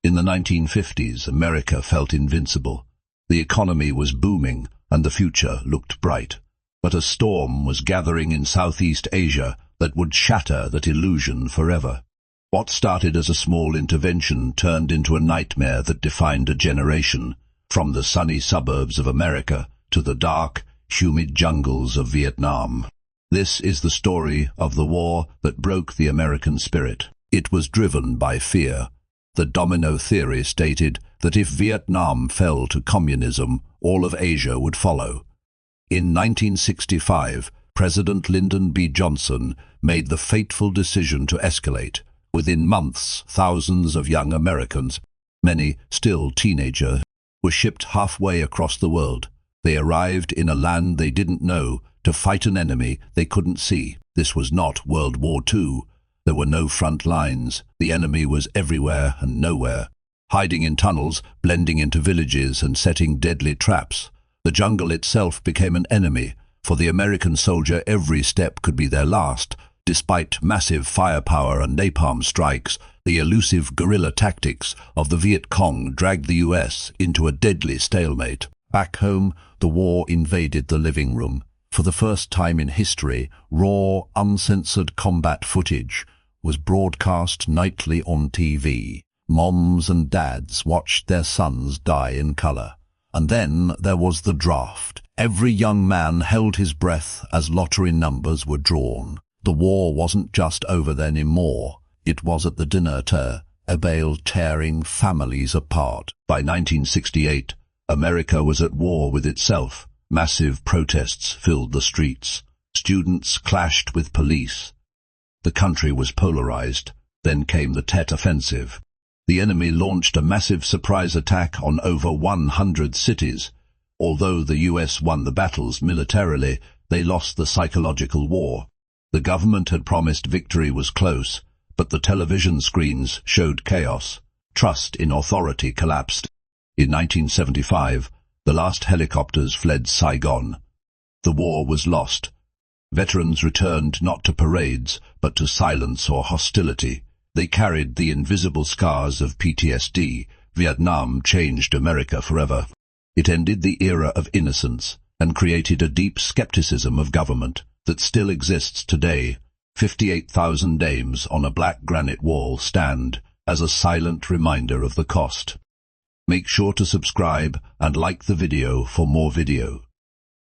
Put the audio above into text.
In the 1950s, America felt invincible. The economy was booming and the future looked bright. But a storm was gathering in Southeast Asia that would shatter that illusion forever. What started as a small intervention turned into a nightmare that defined a generation, from the sunny suburbs of America to the dark, humid jungles of Vietnam. This is the story of the war that broke the American spirit. It was driven by fear. The domino theory stated that if Vietnam fell to communism, all of Asia would follow. In 1965, President Lyndon B. Johnson made the fateful decision to escalate. Within months, thousands of young Americans, many still teenagers, were shipped halfway across the world. They arrived in a land they didn't know to fight an enemy they couldn't see. This was not World War II. There were no front lines. The enemy was everywhere and nowhere, hiding in tunnels, blending into villages and setting deadly traps. The jungle itself became an enemy. For the American soldier, every step could be their last. Despite massive firepower and napalm strikes, the elusive guerrilla tactics of the Viet Cong dragged the US into a deadly stalemate. Back home, the war invaded the living room. For the first time in history, raw, uncensored combat footage was broadcast nightly on TV. Moms and dads watched their sons die in color. And then there was the draft. Every young man held his breath as lottery numbers were drawn. The war wasn't just over then anymore. It was at the dinner table, tearing families apart. By 1968, America was at war with itself. Massive protests filled the streets. Students clashed with police. The country was polarized. Then came the Tet Offensive. The enemy launched a massive surprise attack on over 100 cities. Although the US won the battles militarily, they lost the psychological war. The government had promised victory was close, but the television screens showed chaos. Trust in authority collapsed. In 1975, the last helicopters fled Saigon. The war was lost. Veterans returned not to parades, but to silence or hostility. They carried the invisible scars of PTSD. Vietnam changed America forever. It ended the era of innocence and created a deep skepticism of government that still exists today. 58,000 names on a black granite wall stand as a silent reminder of the cost. Make sure to subscribe and like the video for more video.